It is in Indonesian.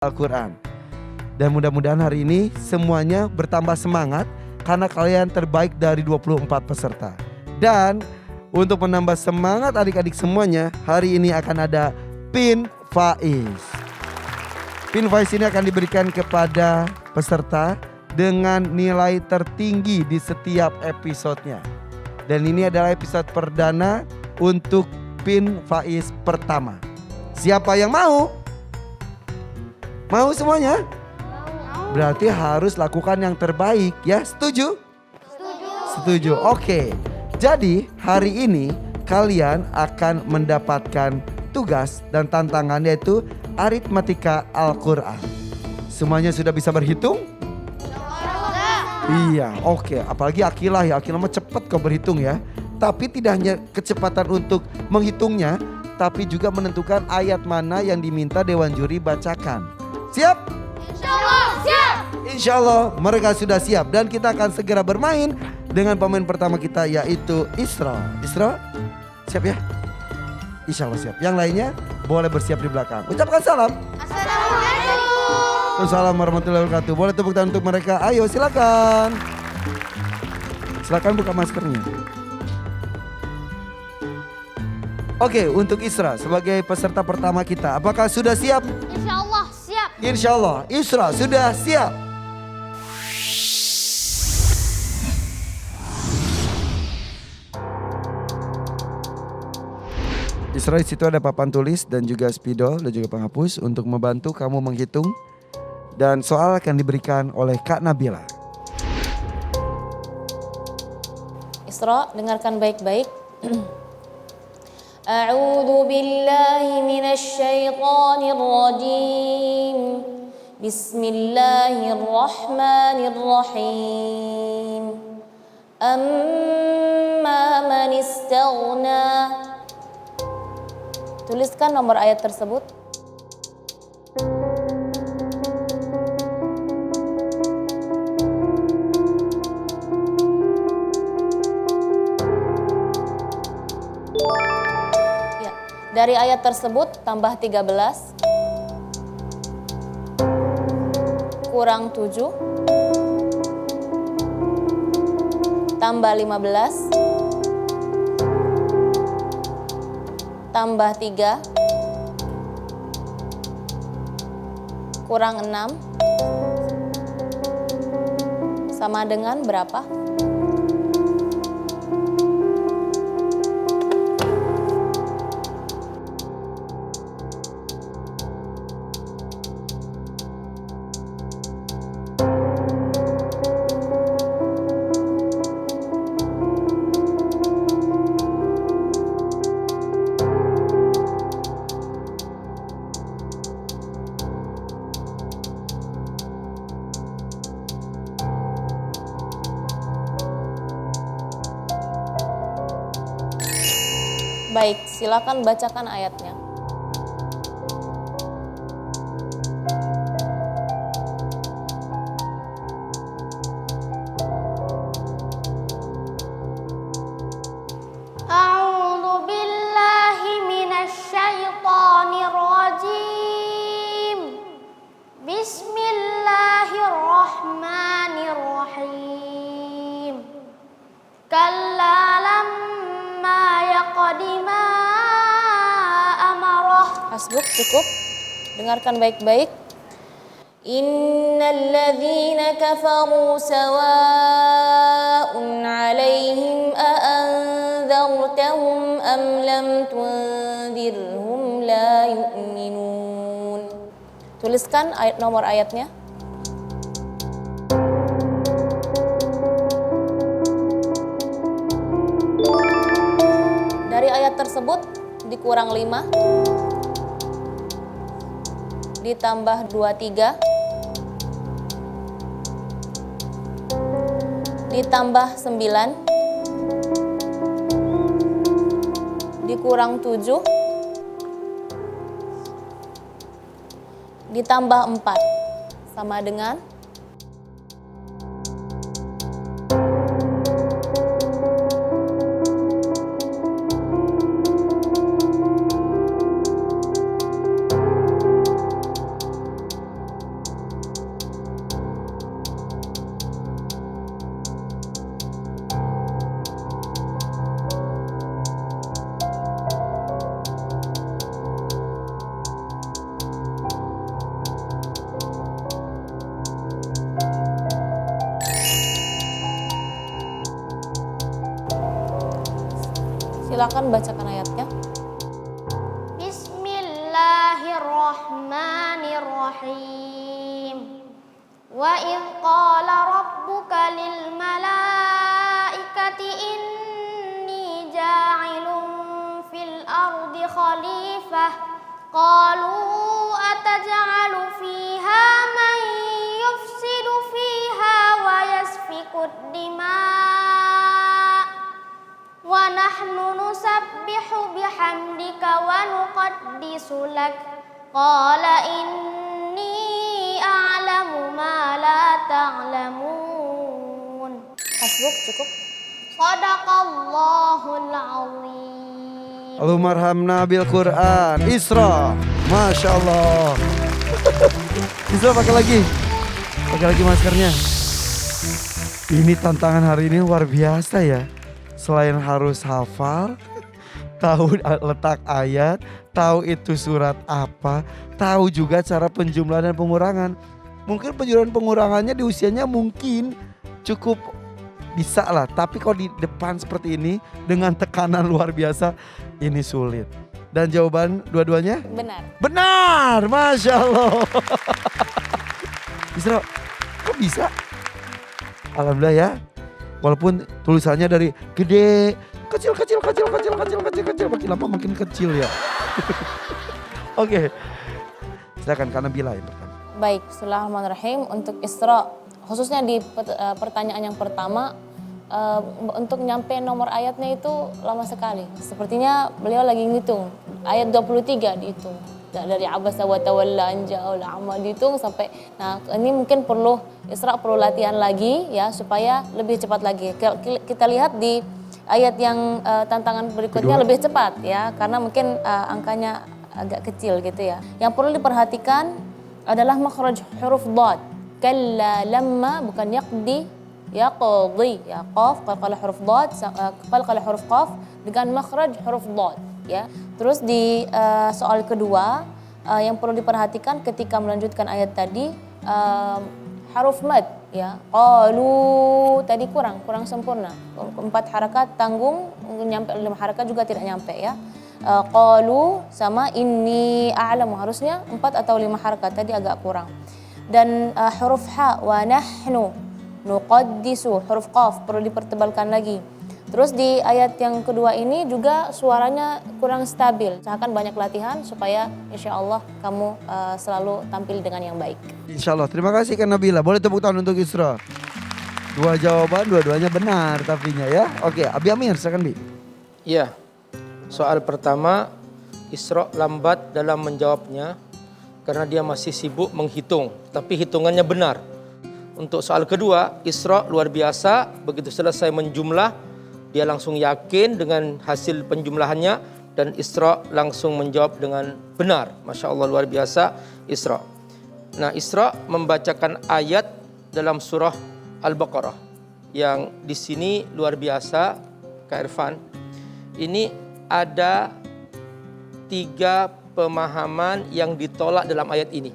Al-Quran. Dan mudah-mudahan hari ini semuanya bertambah semangat karena kalian terbaik dari 24 peserta. Dan untuk menambah semangat adik-adik semuanya, hari ini akan ada Pin Faiz. Pin Faiz ini akan diberikan kepada peserta dengan nilai tertinggi di setiap episodenya. Dan ini adalah episode perdana untuk Pin Faiz pertama. Siapa yang mau? Mau semuanya? Berarti harus lakukan yang terbaik ya, setuju? Setuju, oke. Jadi hari ini kalian akan mendapatkan tugas dan tantangan yaitu aritmatika Al-Quran. Semuanya sudah bisa berhitung? Iya, oke. Apalagi Akilah ya, Akilah mah cepet kok berhitung ya. Tapi tidak hanya kecepatan untuk menghitungnya, tapi juga menentukan ayat mana yang diminta Dewan Juri bacakan. Siap? Insyaallah siap. Insyaallah mereka sudah siap dan kita akan segera bermain dengan pemain pertama kita yaitu Isra. Isra siap ya? Insyaallah siap. Yang lainnya boleh bersiap di belakang. Ucapkan salam. Assalamualaikum. Assalamualaikum warahmatullahi wabarakatuh. Boleh tepuk tangan untuk mereka. Ayo silakan. Silakan buka maskernya. Oke, untuk Isra sebagai peserta pertama kita, apakah sudah siap? Insyaallah siap. Insyaallah, Isra sudah siap. Isra, di situ ada papan tulis dan juga spidol dan juga penghapus untuk membantu kamu menghitung. Dan soal akan diberikan oleh Kak Nabila. Isra, dengarkan baik-baik. A'udzu billahi minasy syaithanir rajim. Bismillahirrahmanirrahim. Amma man istaghna. Tuliskan nomor ayat tersebut. Dari ayat tersebut tambah 13 kurang 7 tambah 15 tambah 3 kurang 6 sama dengan berapa? Baik, silakan bacakan ayatnya. A'udzu billahi minasy syaithanir rajim. Bismillahirrahmanirrahim. Kalla lamma yaqdima amarah. Hasbuk, cukup. Dengarkan baik-baik. Innal ladzina kafaru sawa'un 'alaihim a anzartahum am lam tunzirhum la yu'minun. Tuliskan nomor ayatnya. Dari ayat tersebut dikurang 5 ditambah 23 ditambah 9 dikurang 7 ditambah 4 sama dengan silakan bacakan ayatnya. Bismillahirrahmanirrahim. Wa idh qala rabbuka lil malaikati inni ja'ilun fil ardi khalifah qalu ataj'alu fiha man yufsidu fiha wa yasfikud dima' wa nahnu nusabbihu bihamdika wa nuqaddisu lak qala inni a'lamu ma la ta'lamun. Hasbuk, cukup. Shadaqallahul azim. Allahumma arhamna bil Quran. Isra. Masya Allah. Isra pakai lagi maskernya. Ini tantangan hari ini luar biasa ya. Selain harus hafal, tahu letak ayat, tahu itu surat apa, tahu juga cara penjumlahan dan pengurangan. Mungkin penjumlahan pengurangannya di usianya mungkin cukup bisa lah. Tapi kalau di depan seperti ini dengan tekanan luar biasa, ini sulit. Dan jawaban dua-duanya? Benar. Benar, Masya Allah. Isra, kok bisa? Alhamdulillah ya. Walaupun tulisannya dari gede, kecil, makin lama makin kecil ya. Oke, silakan karena Bila yang pertama. Baik, bismillahirrahmanirrahim. Untuk Isra, khususnya di pertanyaan yang pertama, untuk nyampe nomor ayatnya itu lama sekali. Sepertinya beliau lagi ngitung, ayat 23 dihitung. Dari abasa wa tawalla an ja'al a'ma dihitung sampai, nah ini mungkin Isra perlu latihan lagi ya supaya lebih cepat lagi. Kita lihat di ayat yang tantangan berikutnya lebih cepat ya, karena mungkin angkanya agak kecil gitu ya. Yang perlu diperhatikan adalah makhraj huruf dhad. Kalla lamma, bukan yaqdi, yaqdi, ya qaf, qalqala huruf dhad, qalqala huruf qaf dengan makhraj huruf dhad ya. Terus di soal kedua yang perlu diperhatikan ketika melanjutkan ayat tadi, haruf mad ya. Qalu tadi kurang sempurna. 4 harakat tanggung, nyampe 5 harakat juga tidak nyampe ya. Qalu sama inni a'lamu harusnya 4 atau 5 harakat, tadi agak kurang. Dan huruf ha wa nahnu nuqaddisu, huruf qaf perlu dipertebalkan lagi. Terus di ayat yang kedua ini juga suaranya kurang stabil. Usahakan banyak latihan supaya insya Allah kamu selalu tampil dengan yang baik. Insya Allah. Terima kasih Kak Nabila. Boleh tepuk tangan untuk Isra. 2 jawaban, dua-duanya benar tapinya ya. Oke, Abi Amir silakan Bi. Iya. Soal pertama, Isra lambat dalam menjawabnya karena dia masih sibuk menghitung, tapi hitungannya benar. Untuk soal kedua, Isra luar biasa, begitu selesai menjumlah, dia langsung yakin dengan hasil penjumlahannya dan Isra langsung menjawab dengan benar. Masya Allah, luar biasa Isra. Nah, Isra membacakan ayat dalam surah Al-Baqarah yang di sini luar biasa, Kak Irfan. Ini ada 3 pemahaman yang ditolak dalam ayat ini.